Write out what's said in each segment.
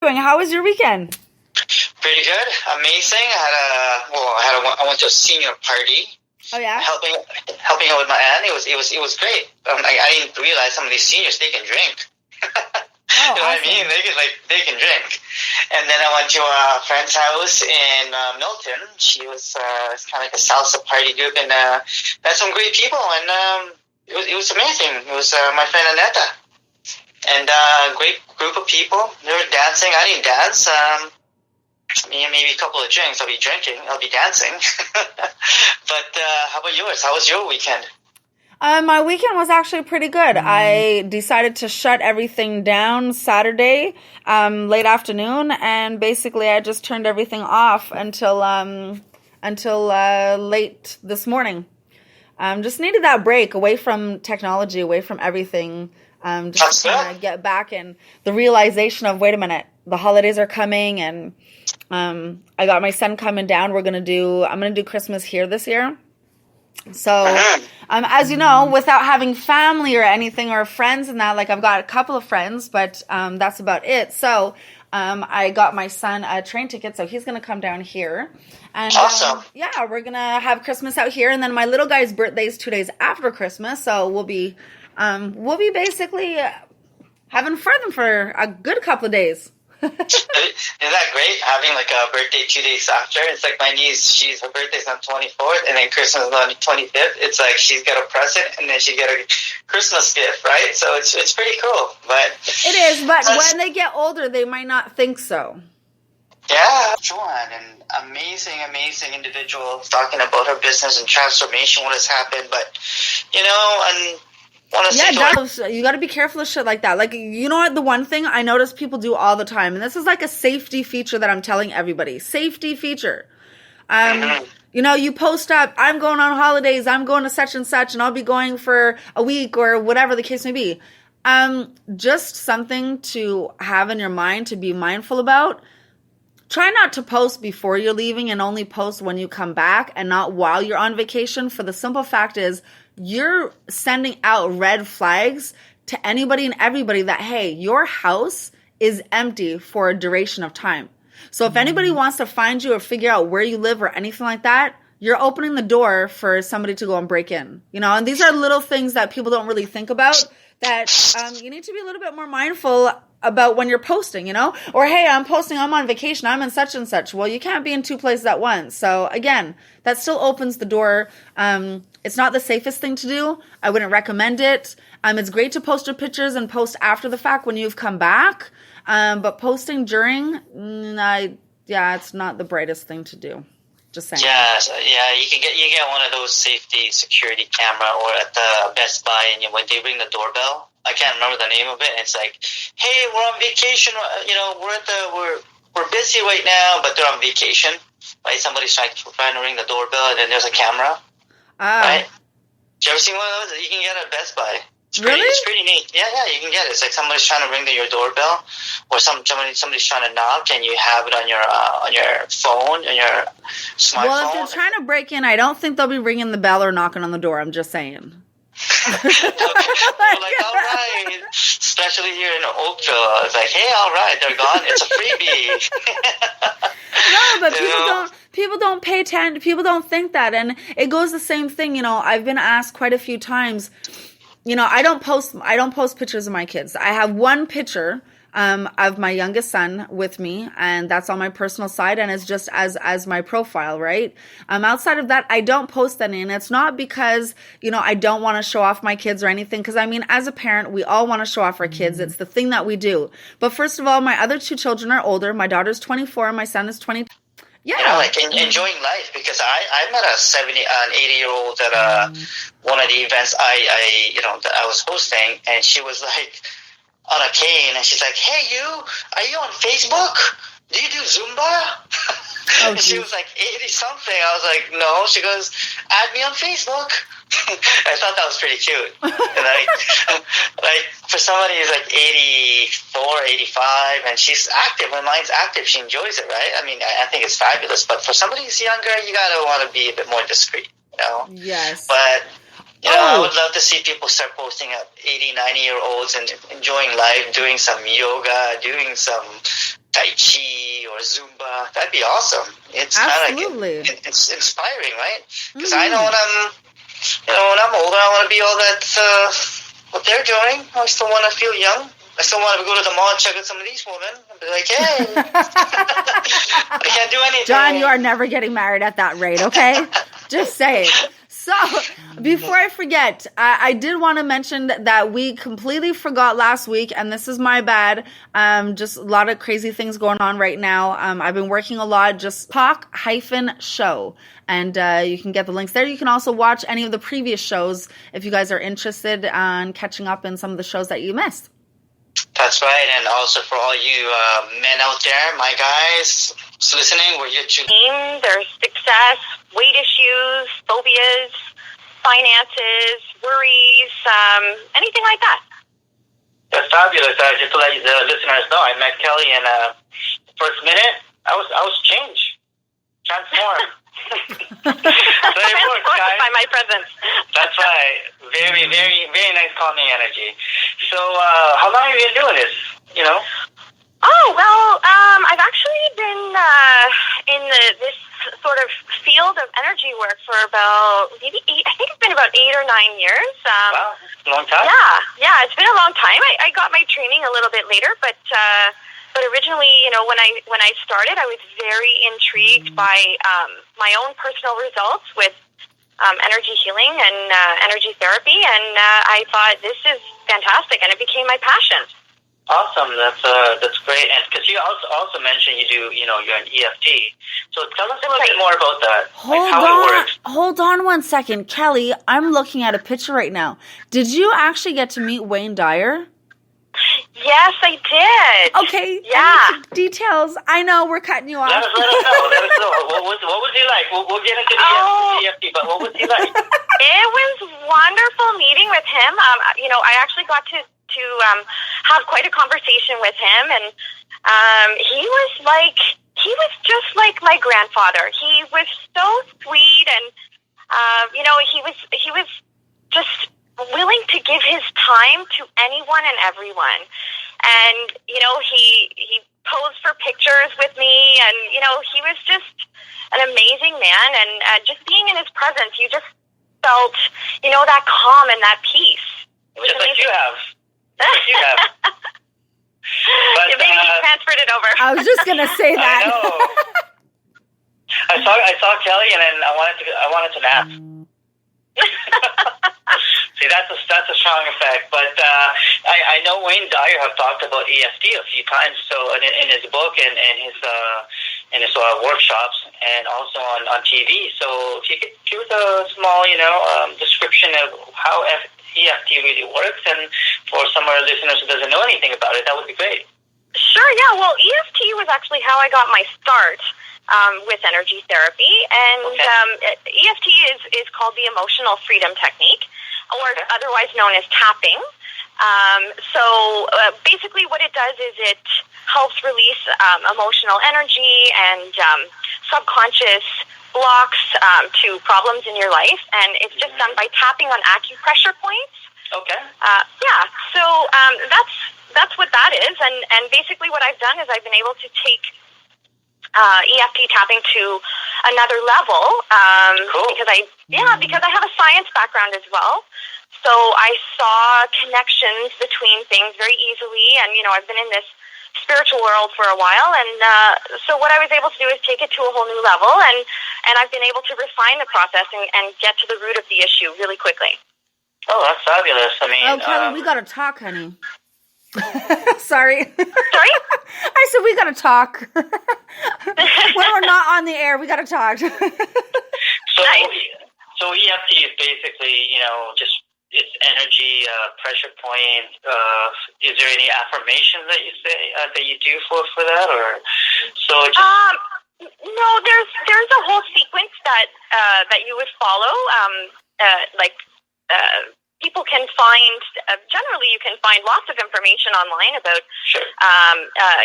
Doing? How was your weekend? Pretty good, amazing. I went to a senior party, Oh yeah. helping out with my aunt. It was great. I didn't realize some of these seniors they can drink. Oh, You know what I mean? awesome. They can drink. And then I went to a friend's house in Milton. She was it's kind of like a salsa party group, and met some great people. And it was amazing. It was my friend Aneta, and great group of people. They were dancing. I didn't dance. Maybe a couple of drinks. I'll be drinking. I'll be dancing. But how about yours? How was your weekend? My weekend was actually pretty good. I decided to shut everything down Saturday, late afternoon, and basically I just turned everything off until late this morning. Just needed that break away from technology, away from everything. Just That's to good. kind of get back and the realization of, wait a minute, the holidays are coming, and I got my son coming down. I'm gonna do Christmas here this year. So, Mhm. as you know, without having family or anything or friends and that, like I've got a couple of friends, but that's about it. So, I got my son a train ticket, so he's gonna come down here, and Awesome. yeah, we're gonna have Christmas out here. And then my little guy's birthday is 2 days after Christmas, so we'll be basically having fun for a good couple of days. Isn't that great having like a birthday 2 days after? It's like my niece, her birthday's on 24th and then Christmas is on 25th. It's like she's got a present and then she got a Christmas gift, right? So it's pretty cool. But It is, but that's, when they get older, they might not think so. yeah, Joanne, an amazing individual talking about her business and transformation, what has happened. But, and want to Yeah, say it to her, does. You got to be careful of shit like that. Like, you know what? The one thing I notice people do all the time, and this is like a safety feature that I'm telling everybody. Safety feature. mhm, You post up, I'm going on holidays, I'm going to such and such, and I'll be going for a week or whatever the case may be. Just something to have in your mind to be mindful about. Try not to post before you're leaving and only post when you come back and not while you're on vacation. For the simple fact is, you're sending out red flags to anybody and everybody that, hey, your house is empty for a duration of time. So if anybody wants to find you or figure out where you live or anything like that, you're opening the door for somebody to go and break in. And these are little things that people don't really think about, that you need to be a little bit more mindful about when you're posting, or, hey, I'm posting, I'm on vacation, I'm in such and such. Well, you can't be in two places at once. So again, that still opens the door. It's not the safest thing to do. I wouldn't recommend it. It's great to post your pictures and post after the fact when you've come back. But posting during, it's not the brightest thing to do. Just saying. yeah, yeah, you get one of those safety security camera or at the Best Buy, and when they ring the doorbell, I can't remember the name of it. It's like, hey, we're on vacation. We're busy right now, but they're on vacation. Right? Somebody's trying to ring the doorbell, and then there's a camera. Oh, Right? Did you ever see one of those? You can get at Best Buy. really? It's pretty neat. Yeah, yeah, you can get it. It's like somebody's trying to ring your doorbell, or somebody's trying to knock, and you have it on your phone, on your Well, if smartphone. they're trying to break in, I don't think they'll be ringing the bell or knocking on the door. I'm just saying. You're like, all right. Especially here in Oakville, it's like, hey, all right, they're gone. It's a freebie. No, but You people know? don't people don't pay attention. People don't think that, and it goes the same thing. I've been asked quite a few times. I don't post pictures of my kids. I have one picture of my youngest son with me, and that's on my personal side, and it's just as my profile, right? Outside of that, I don't post any, and it's not because I don't want to show off my kids or anything. Because as a parent, we all want to show off our kids. It's the thing that we do. But first of all, my other two children are older. My daughter's 24, and my son is 20. Yeah. Like enjoying life, because I met a 80-year-old at one of the events that I was hosting, and she was like on a cane, and she's like, hey, are you on Facebook? Do you do Zumba? Oh, And she geez. was like 80 something. I was like, no. She goes, add me on Facebook. I thought that was pretty cute. And like for somebody who's like 84, 85, and she's active, her mind's active, she enjoys it, right? I think it's fabulous. But for somebody who's younger, you gotta want to be a bit more discreet. Yes. But I Oh, would love to see people start posting up 80, 90-year-olds and enjoying life, doing some yoga, doing some Tai Chi or Zumba. That'd be awesome. It's kind of Absolutely. like it's inspiring, right? Because I know when I'm older, I want to be all that what they're doing. I still want to feel young. I still want to go to the mall and check out some of these women and be like, hey, I can't do anything. John, you are never getting married at that rate, okay? Just saying. So, before I forget, I did want to mention that we completely forgot last week, and this is my bad. Just a lot of crazy things going on right now. I've been working a lot, just talk-show, and you can get the links there. You can also watch any of the previous shows if you guys are interested in catching up in some of the shows that you missed. That's right, and also for all you men out there, my guys listening, we're here to there's success, weight issues, phobias, finances, worries, anything like that. That's fabulous. Just to let the listeners know, I met Kelly, and first minute, I was changed, transformed. Transformed by my presence. That's right. Very, very, very nice, calming energy. So, how long have you been doing this? You know? Oh, well, I've actually been in this sort of field of energy work for about maybe I think it's been about 8 or 9 years. Wow, long time. Yeah, it's been a long time. I got my training a little bit later, but originally, when I started, I was very intrigued by my own personal results with energy healing and energy therapy, and I thought this is fantastic, and it became my passion. Awesome, that's great. And because you also mentioned you're an EFT, so tell us a little bit more about that. Hold on 1 second, Kelly. I'm looking at a picture right now. Did you actually get to meet Wayne Dyer? Yes, I did. Okay. Yeah. Details. I know we're cutting you off. Let us know. What was he like? We'll get into the EFT, but what was he like? It was wonderful meeting with him. I actually got to have quite a conversation with him, and he was just like my grandfather. He was so sweet, and he was just willing to give his time to anyone and everyone. And he posed for pictures with me, and he was just an amazing man, and just being in his presence, you just felt that calm and that peace. It was just amazing. Like you have. But, maybe he transferred it over. I was just gonna say that. I know. I saw Kelly, and then I wanted to nap. See, that's a strong effect. But I know Wayne Dyer have talked about EFT a few times. So in his book and his workshops, and also on TV. So if you could give us a small description of how EFT really works, and for some of our listeners who doesn't know anything about it, that would be great. Sure, yeah. Well, EFT was actually how I got my start with energy therapy, and EFT is called the Emotional Freedom Technique, or otherwise known as tapping. So basically what it does is it helps release emotional energy and subconscious blocks to problems in your life, and it's just done by tapping on acupressure points. Okay. So that's what that is, and basically what I've done is I've been able to take EFT tapping to another level cool. because I have a science background as well. So I saw connections between things very easily, and I've been in this spiritual world for a while, and so what I was able to do is take it to a whole new level, and I've been able to refine the process and get to the root of the issue really quickly. Oh, that's fabulous. I mean, Kelly, we gotta talk, honey. Sorry. Sorry? I said we gotta talk. When we're not on the air, we gotta talk. So EFT is basically, just it's energy, pressure point. Is there any affirmations that you say that you do for that, or so? No, there's a whole sequence that you would follow. People can find, generally you can find lots of information online about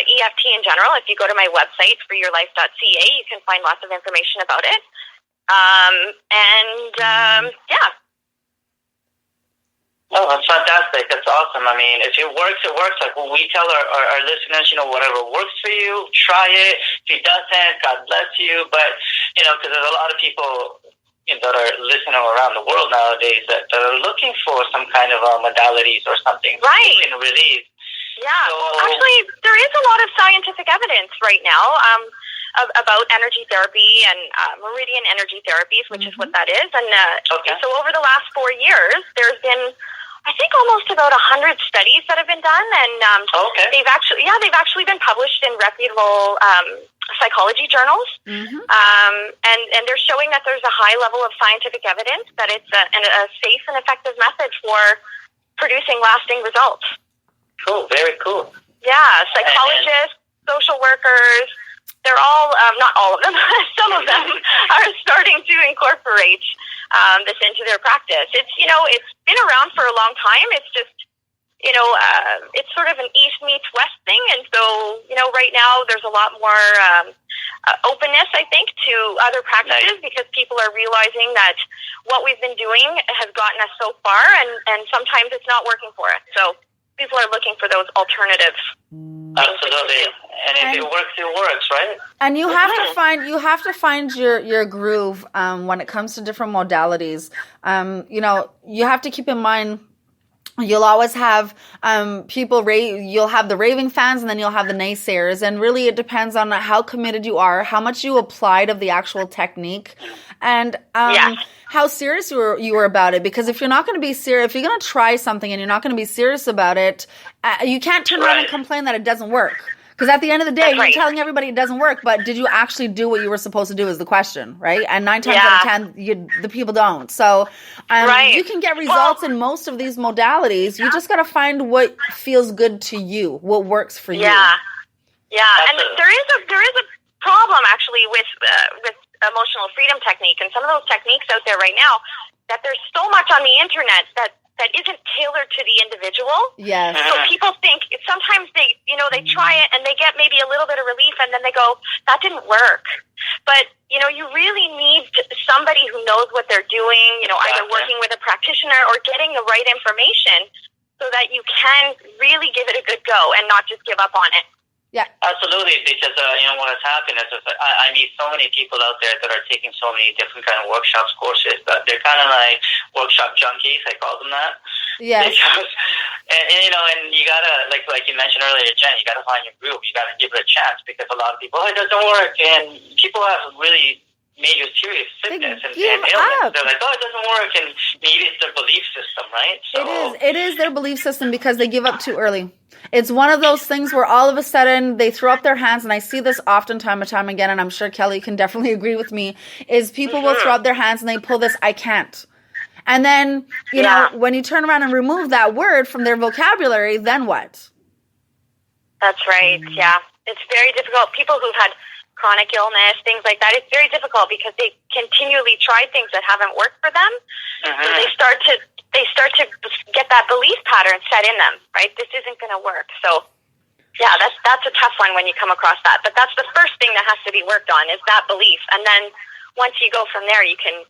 EFT in general. If you go to my website, freeyourlife.ca, you can find lots of information about it. Oh, that's fantastic. That's awesome. I mean, if it works, it works. Like when we tell our listeners, whatever works for you, try it. If it doesn't, God bless you. But, because there's a lot of people that are listening around the world nowadays that are looking for some kind of modalities or something. Right. In release. Yeah. Actually, there is a lot of scientific evidence right now about energy therapy and meridian energy therapies, which is what that is. And so over the last 4 years, there's been, I think, almost about 100 studies that have been done, and they've actually been published in reputable psychology journals, and they're showing that there's a high level of scientific evidence that it's a safe and effective method for producing lasting results. Cool, very cool. Yeah, psychologists, social workers. They're all, not all of them, some of them are starting to incorporate this into their practice. It's, it's been around for a long time. It's just, it's sort of an East meets West thing. And so, right now there's a lot more openness, I think, to other practices because people are realizing that what we've been doing has gotten us so far and sometimes it's not working for us. So people are looking for those alternatives. Absolutely. And if it works, right? And you have to find your groove when it comes to different modalities. You have to keep in mind you'll always have people you'll have the raving fans and then you'll have the naysayers, and really it depends on how committed you are, how much you applied of the actual technique, and how serious you were about it. Because if you're not going to be serious, if you're going to try something and you're not going to be serious about it, you can't turn around and complain that it doesn't work. Because at the end of the day, you're telling everybody it doesn't work, but did you actually do what you were supposed to do is the question, right? And 9 times out of 10, the people don't. So you can get results in most of these modalities. You just got to find what feels good to you, what works for you. Yeah, and there is a problem actually with emotional freedom technique and some of those techniques out there right now, that there's so much on the internet that isn't tailored to the individual. Yes. So people think sometimes they try it and they get maybe a little bit of relief and then they go, that didn't work. But, you really need somebody who knows what they're doing, either working with a practitioner or getting the right information so that you can really give it a good go and not just give up on it. Yeah, absolutely. Because what has happened is I meet so many people out there that are taking so many different kind of workshops, courses that they're kind of like workshop junkies. I call them that. Yeah. And you gotta like you mentioned earlier, Jen. You gotta find your groove. You gotta give it a chance because a lot of people, it doesn't work, and people have really major serious sickness and ailments. They're like, it doesn't work, and maybe it's their belief system, right? So it is their belief system because they give up too early. It's one of those things where all of a sudden they throw up their hands, and I see this often time and time again, and I'm sure Kelly can definitely agree with me, is people will throw up their hands and they pull this, I can't. And then, when you turn around and remove that word from their vocabulary, then what? That's right, yeah. It's very difficult. People who've had chronic illness, things like that, it's very difficult because they continually try things that haven't worked for them. So they start to get that belief pattern set in them, right? This isn't going to work. So, yeah, that's a tough one when you come across that. But that's the first thing that has to be worked on is that belief. And then once you go from there, you can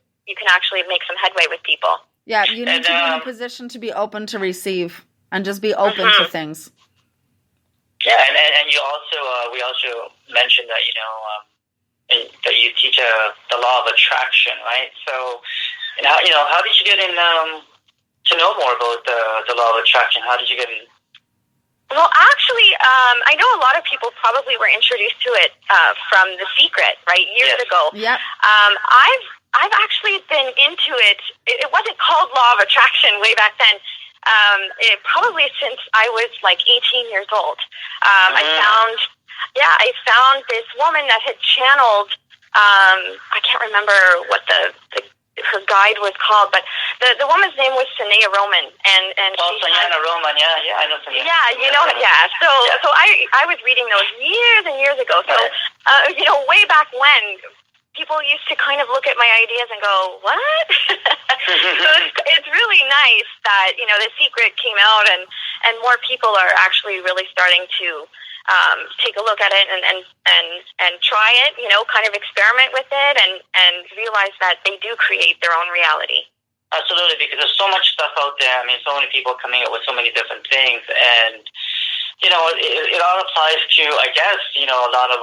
actually make some headway with people. Yeah, you need to be in a position to be open to receive and just be open to things. Yeah, and you also we also mentioned that that you teach the law of attraction, right? So, how did you get in to know more about the law of attraction? How did you get in? Well, actually, I know a lot of people probably were introduced to it from The Secret, right, years ago. Yep. I've actually been into it. It wasn't called law of attraction way back then. Probably since I was like 18 years old. I found this woman that had channeled, I can't remember what her guide was called, but the woman's name was Sanaya Roman, and Sanaya Roman, yeah, I know Sanaya. Yeah, So I was reading those years and years ago. So way back when, people used to kind of look at my ideas and go, what? So it's really nice that, The Secret came out and more people are actually really starting to take a look at it and try it, kind of experiment with it and realize that they do create their own reality. Absolutely, because there's so much stuff out there. I mean, so many people coming up with so many different things, and it all applies to, I guess, a lot of